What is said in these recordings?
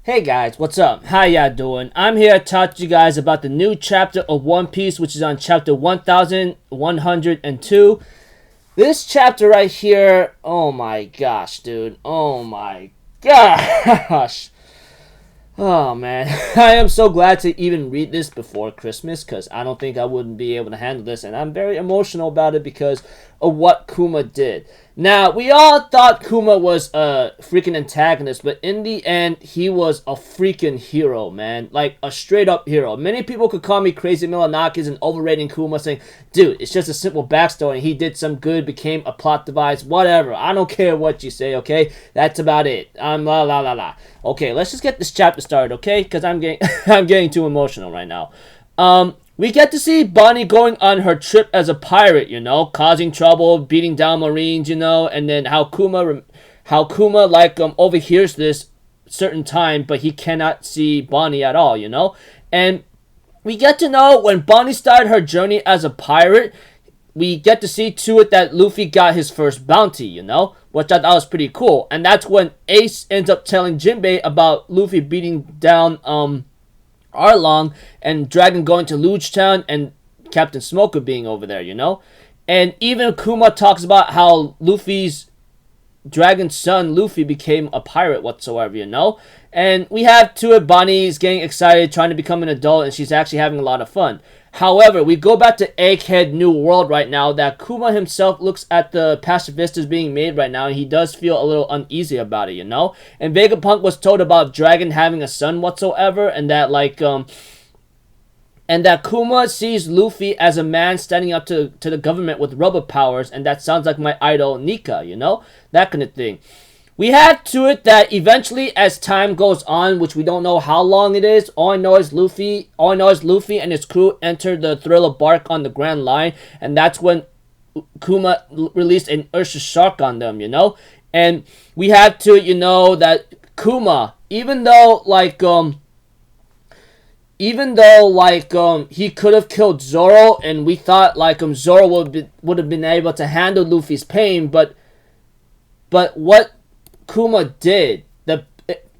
Hey guys, what's up? How y'all doing? I'm here to talk to you guys about the new chapter of One Piece, which is on chapter 1102. This chapter right here, oh my gosh, dude. Oh my gosh. Oh man, I am so glad to even read this before Christmas because I don't think I wouldn't be able to handle this, and I'm very emotional about it because of what Kuma did. Now, we all thought Kuma was a freaking antagonist, but in the end, he was a freaking hero, man. Like, a straight-up hero. Many people could call me crazy Milanakis and overrating Kuma, saying, dude, it's just a simple backstory. He did some good, became a plot device, whatever. I don't care what you say, okay? That's about it. La la la la. Okay, let's just get this chapter started, okay? Because I'm getting, I'm getting too emotional right now. We get to see Bonnie going on her trip as a pirate, you know, causing trouble, beating down Marines, you know, and then how Kuma overhears this certain time, but he cannot see Bonnie at all, you know. And we get to know when Bonnie started her journey as a pirate, we get to see to it that Luffy got his first bounty, you know, which I thought was pretty cool. And that's when Ace ends up telling Jinbei about Luffy beating down Arlong and Dragon going to Luge Town and Captain Smoker being over there, you know? And even Kuma talks about how Luffy's Dragon's son, Luffy, became a pirate whatsoever, you know? And we have Bonnie's getting excited, trying to become an adult, and she's actually having a lot of fun. However, we go back to Egghead New World right now, that Kuma himself looks at the pacifists being made right now, and he does feel a little uneasy about it, you know? And Vegapunk was told about Dragon having a son whatsoever, and that, and that Kuma sees Luffy as a man standing up to the government with rubber powers, and that sounds like my idol Nika, you know? That kind of thing. We have to it that eventually, as time goes on, which we don't know how long it is, all I know is Luffy and his crew enter the Thriller Bark on the Grand Line, and that's when Kuma released an Ursa Shark on them, you know? And we have to, you know, that Kuma, even though he could have killed Zoro, and we thought Zoro would have been able to handle Luffy's pain, but what Kuma did, the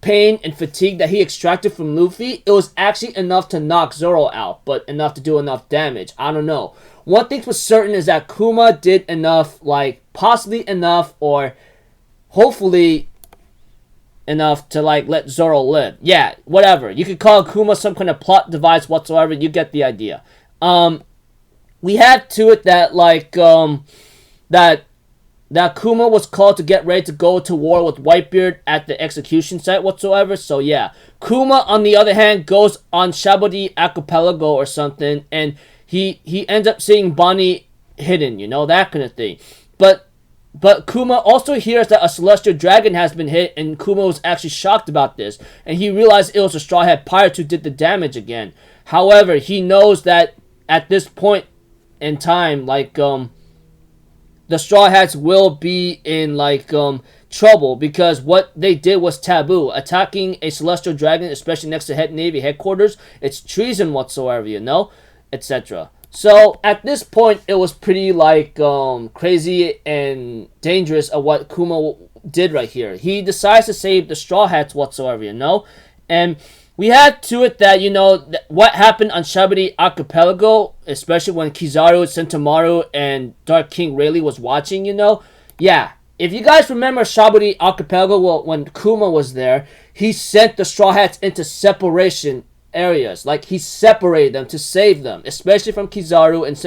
pain and fatigue that he extracted from Luffy, it was actually enough to knock Zoro out, but enough to do enough damage. I don't know. One thing for certain is that Kuma did enough, possibly enough, or hopefully enough to let Zoro live. Yeah, whatever. You could call Kuma some kind of plot device whatsoever. You get the idea. We had to it that that Kuma was called to get ready to go to war with Whitebeard at the execution site whatsoever. So yeah, Kuma on the other hand goes on Shabodi Archipelago or something, and he ends up seeing Bonnie hidden, you know, that kind of thing. But Kuma also hears that a celestial dragon has been hit, and Kuma was actually shocked about this, and he realized it was a Straw Hat pirate who did the damage again. However, he knows that at this point in time, the Straw Hats will be in trouble because what they did was taboo. Attacking a celestial dragon, especially next to Navy headquarters, it's treason whatsoever, you know, etc. So at this point, it was pretty crazy and dangerous of what Kuma did right here. He decides to save the Straw Hats whatsoever, you know, and we had to it that, you know, what happened on Shabodi Archipelago, especially when Kizaru, Sentomaru, and Dark King Rayleigh was watching, you know. Yeah, if you guys remember Shabodi Archipelago, well, when Kuma was there, he sent the Straw Hats into separation areas. He separated them to save them, especially from Kizaru and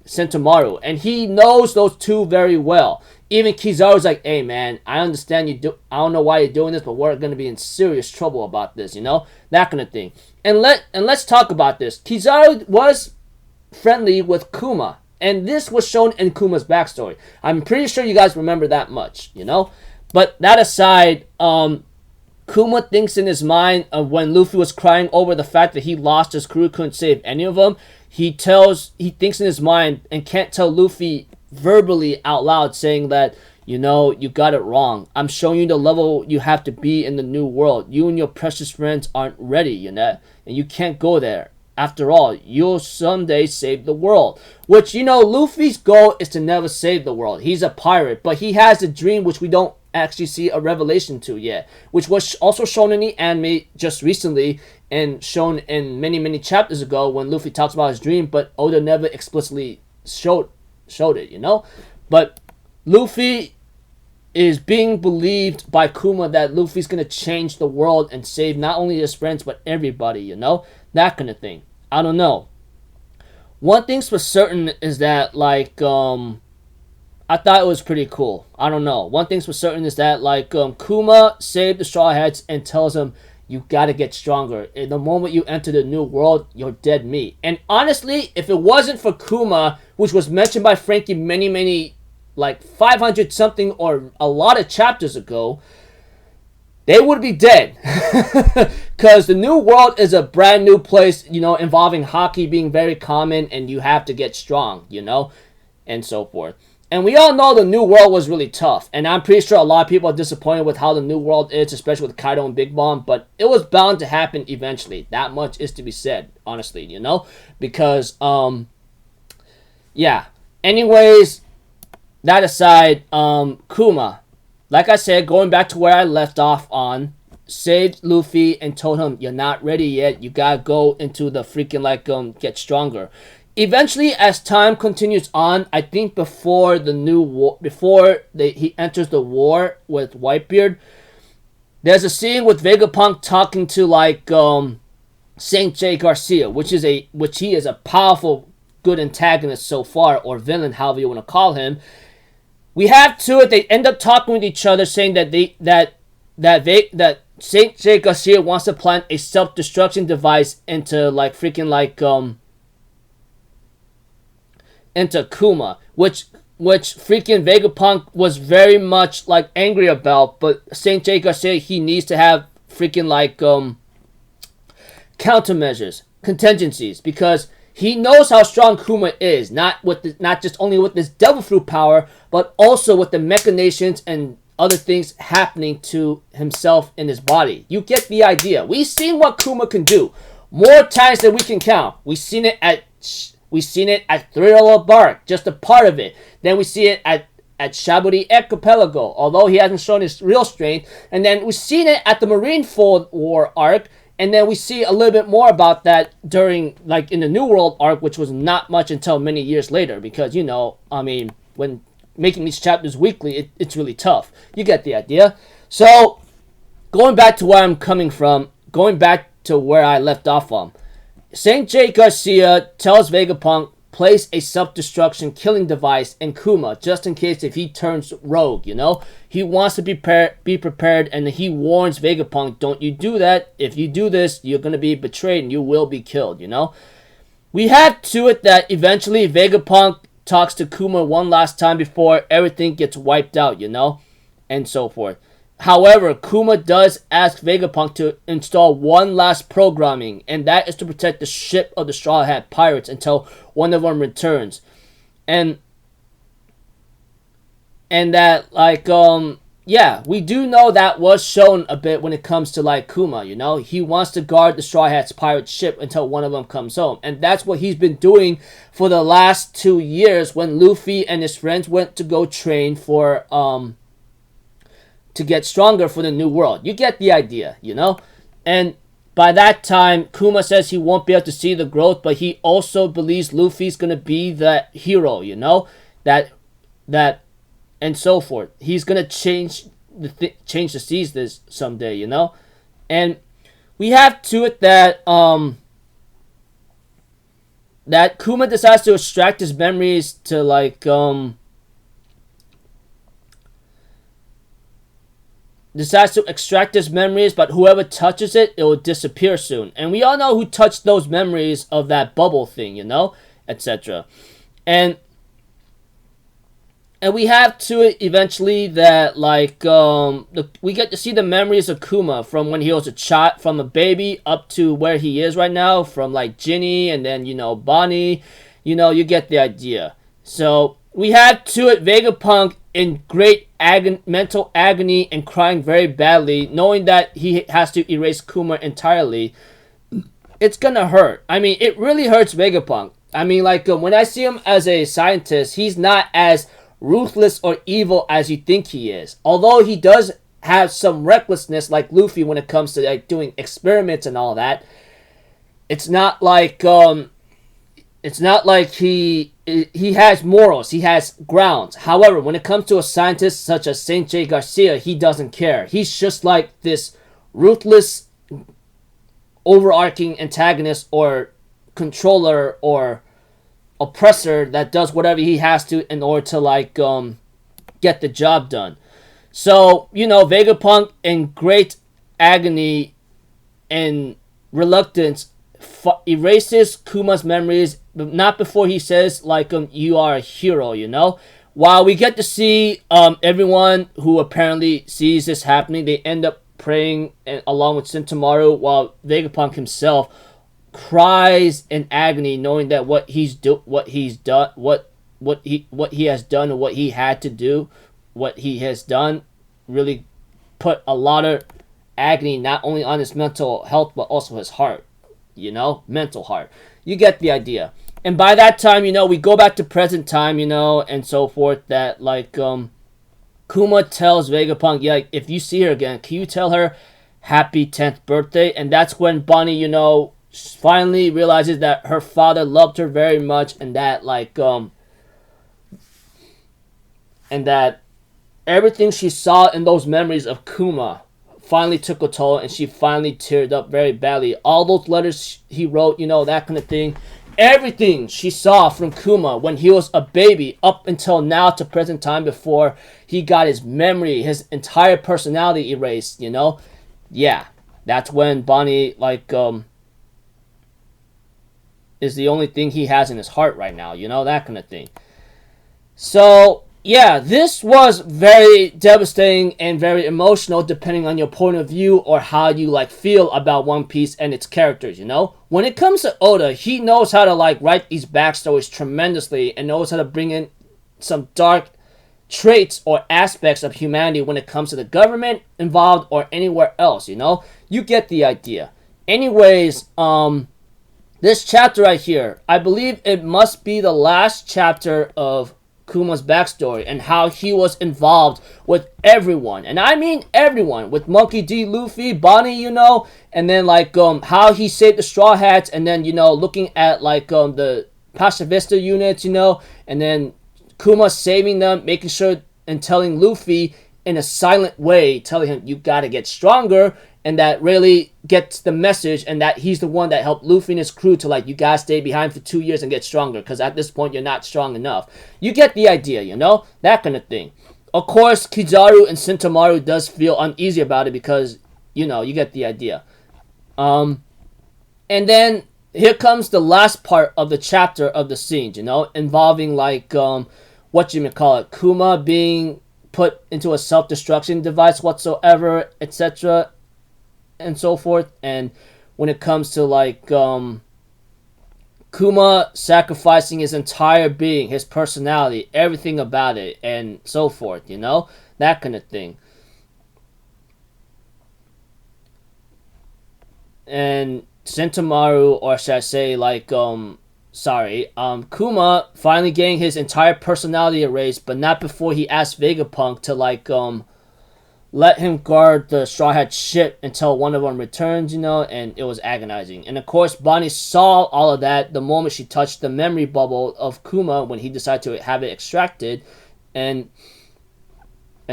Sentomaru. And he knows those two very well. Even Kizaru's like, hey man, I understand I don't know why you're doing this, but we're going to be in serious trouble about this, you know? That kind of thing. And let's talk about this. Kizaru was friendly with Kuma, and this was shown in Kuma's backstory. I'm pretty sure you guys remember that much, you know? But that aside, Kuma thinks in his mind of when Luffy was crying over the fact that he lost his crew, couldn't save any of them. He thinks in his mind and can't tell Luffy verbally out loud, saying that, you know, you got it wrong. I'm showing you the level you have to be in the new world. You and your precious friends aren't ready, you know, and you can't go there. After all, you'll someday save the world. Which, you know, Luffy's goal is to never save the world. He's a pirate, but he has a dream which we don't actually see a revelation to yet, which was also shown in the anime just recently and shown in many chapters ago when Luffy talks about his dream, but Oda never explicitly showed it, you know. But Luffy is being believed by Kuma that Luffy's gonna change the world and save not only his friends but everybody, you know, that kind of thing. I don't know. One thing's for certain is that like I thought it was pretty cool. I don't know. One thing's for certain is that like Kuma saved the Straw Hats and tells him, you gotta get stronger. In the moment you enter the new world, you're dead meat. And honestly, if it wasn't for Kuma, which was mentioned by Frankie many, like 500 something or a lot of chapters ago, they would be dead. Because the new world is a brand new place, you know, involving hockey being very common, and you have to get strong, you know, and so forth. And we all know the new world was really tough. And I'm pretty sure a lot of people are disappointed with how the new world is, especially with Kaido and Big Mom. But it was bound to happen eventually. That much is to be said, honestly, you know? Because, yeah. Anyways, that aside, Kuma, like I said, going back to where I left off on, saved Luffy and told him, you're not ready yet. You gotta go into the freaking, like, get stronger. Eventually, as time continues on, I think before the new war, he enters the war with Whitebeard, there's a scene with Vegapunk talking to like Saint J Garcia, which he is a powerful, good antagonist so far, or villain, however you want to call him. We have to it. They end up talking with each other, saying that Saint J Garcia wants to plant a self-destruction device into like freaking like into Kuma, which freaking Vegapunk was very much like angry about, but Saint J Garcia, he needs to have freaking like countermeasures, contingencies, because he knows how strong Kuma is, not just only with this devil fruit power, but also with the machinations and other things happening to himself in his body. You get the idea. We've seen what Kuma can do more times than we can count. We've seen it at Thriller Bark, just a part of it. Then we see it at Shabudi Archipelago, although he hasn't shown his real strength. And then we've seen it at the Marineford War arc. And then we see a little bit more about that during, like, in the New World arc, which was not much until many years later. Because, you know, I mean, when making these chapters weekly, it's really tough. You get the idea. So, going back to where I'm coming from, going back to where I left off on, Saint J Garcia tells Vegapunk, place a self-destruction killing device in Kuma, just in case if he turns rogue, you know? He wants to be prepared, and he warns Vegapunk, don't you do that. If you do this, you're going to be betrayed and you will be killed, you know? We have to it that eventually Vegapunk talks to Kuma one last time before everything gets wiped out, you know? And so forth. However, Kuma does ask Vegapunk to install one last programming, and that is to protect the ship of the Straw Hat Pirates until one of them returns. And that, like, yeah, we do know that was shown a bit when it comes to, like, Kuma, you know? He wants to guard the Straw Hat's pirate ship until one of them comes home. And that's what he's been doing for the last 2 years when Luffy and his friends went to go train for, to get stronger for the new world. You get the idea, you know? And by that time, Kuma says he won't be able to see the growth, but he also believes Luffy's gonna be the hero, you know? That and so forth. He's gonna change the seasons someday, you know? And we have to it that that Kuma decides to extract his memories to like decides to extract his memories, but whoever touches it, it will disappear soon. And we all know who touched those memories of that bubble thing, you know, etc. And we have to it eventually that, like, we get to see the memories of Kuma from when he was a child, from a baby up to where he is right now, from, like, Ginny and then, you know, Bonnie. You know, you get the idea. So, we have to it Vegapunk in great mental agony and crying very badly, knowing that he has to erase Kuma entirely. It's gonna hurt. I mean, it really hurts Vegapunk. I mean, like, when I see him as a scientist, he's not as ruthless or evil as you think he is. Although he does have some recklessness like Luffy when it comes to like doing experiments and all that, it's not like he has morals, he has grounds. However, when it comes to a scientist such as Saint J. Garcia, he doesn't care. He's just like this ruthless, overarching antagonist or controller or oppressor that does whatever he has to in order to like get the job done. So, Vegapunk in great agony and reluctance erases Kuma's memories, but not before he says like you are a hero. While we get to see everyone who apparently sees this happening, they end up praying along with Sentomaru, while Vegapunk himself cries in agony, knowing that what he has done and what he had to do, what he has done, really put a lot of agony not only on his mental health but also his heart. Mental heart. You get the idea. And by that time, we go back to present time, and so forth, that like Kuma tells Vegapunk, yeah, if you see her again, can you tell her happy 10th birthday? And that's when Bonnie, finally realizes that her father loved her very much, and that like and that everything she saw in those memories of Kuma finally took a toll, and she finally teared up very badly. All those letters he wrote, that kind of thing. Everything she saw from Kuma when he was a baby up until now to present time before he got his memory, his entire personality erased, Yeah, that's when Bonnie, like, is the only thing he has in his heart right now, that kind of thing. So, yeah, this was very devastating and very emotional depending on your point of view or how you like feel about One Piece and its characters, When it comes to Oda, he knows how to like write these backstories tremendously and knows how to bring in some dark traits or aspects of humanity when it comes to the government involved or anywhere else, You get the idea. Anyways, this chapter right here, I believe it must be the last chapter of Kuma's backstory and how he was involved with everyone, and I mean everyone, with Monkey D, Luffy, Bonnie, and then like how he saved the Straw Hats, and then looking at like the Pacifista units, and then Kuma saving them, making sure and telling Luffy in a silent way, telling him you gotta get stronger, and that really gets the message, and that he's the one that helped Luffy and his crew to like, you gotta stay behind for 2 years and get stronger, because at this point you're not strong enough. You get the idea, that kind of thing. Of course, Kizaru and Sentomaru does feel uneasy about it because, you get the idea. And then here comes the last part of the chapter of the scenes, involving like, Kuma being put into a self-destruction device whatsoever, etc., and so forth. And when it comes to like Kuma sacrificing his entire being, his personality, everything about it, and so forth, that kind of thing. And Sentomaru, or should I say like Kuma finally getting his entire personality erased, but not before he asked Vegapunk to like let him guard the Straw Hat ship until one of them returns, and it was agonizing. And of course, Bonnie saw all of that the moment she touched the memory bubble of Kuma when he decided to have it extracted, and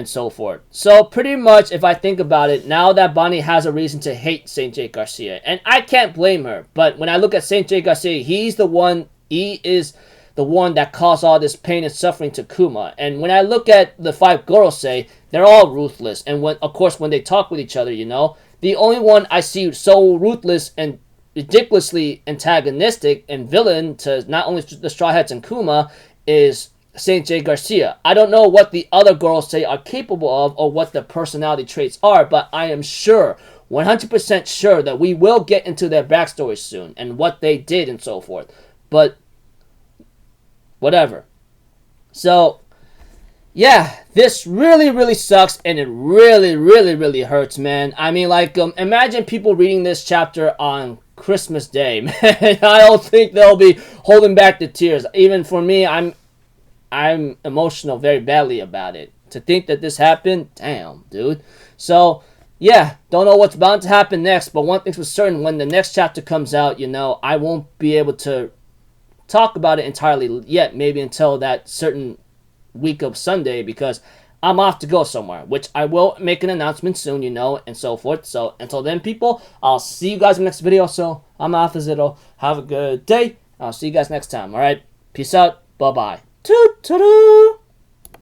so forth. So pretty much, if I think about it, now that Bonnie has a reason to hate Saint J. Garcia, and I can't blame her, but when I look at Saint J. Garcia, he is the one that caused all this pain and suffering to Kuma. And when I look at the 5 Gorosei, they're all ruthless. And when they talk with each other, the only one I see so ruthless and ridiculously antagonistic and villain to not only the Straw Hats and Kuma is Saint J. Garcia. I don't know what the other Gorosei are capable of or what their personality traits are, but I am sure, 100% sure, that we will get into their backstory soon and what they did and so forth. But whatever. So, yeah, this really, really sucks, and it really, really, really hurts, man. I mean, like, imagine people reading this chapter on Christmas Day, man. I don't think they'll be holding back the tears. Even for me, I'm I'm emotional very badly about it. To think that this happened, damn, dude. So, yeah, don't know what's bound to happen next, but one thing's for certain, when the next chapter comes out, I won't be able to talk about it entirely yet, maybe until that certain week of Sunday, because I'm off to go somewhere, which I will make an announcement soon, and so forth. So, until then, people, I'll see you guys in the next video. So, I'm off as it'll. Have a good day. I'll see you guys next time, alright? Peace out. Bye-bye. Toot-toot-toot.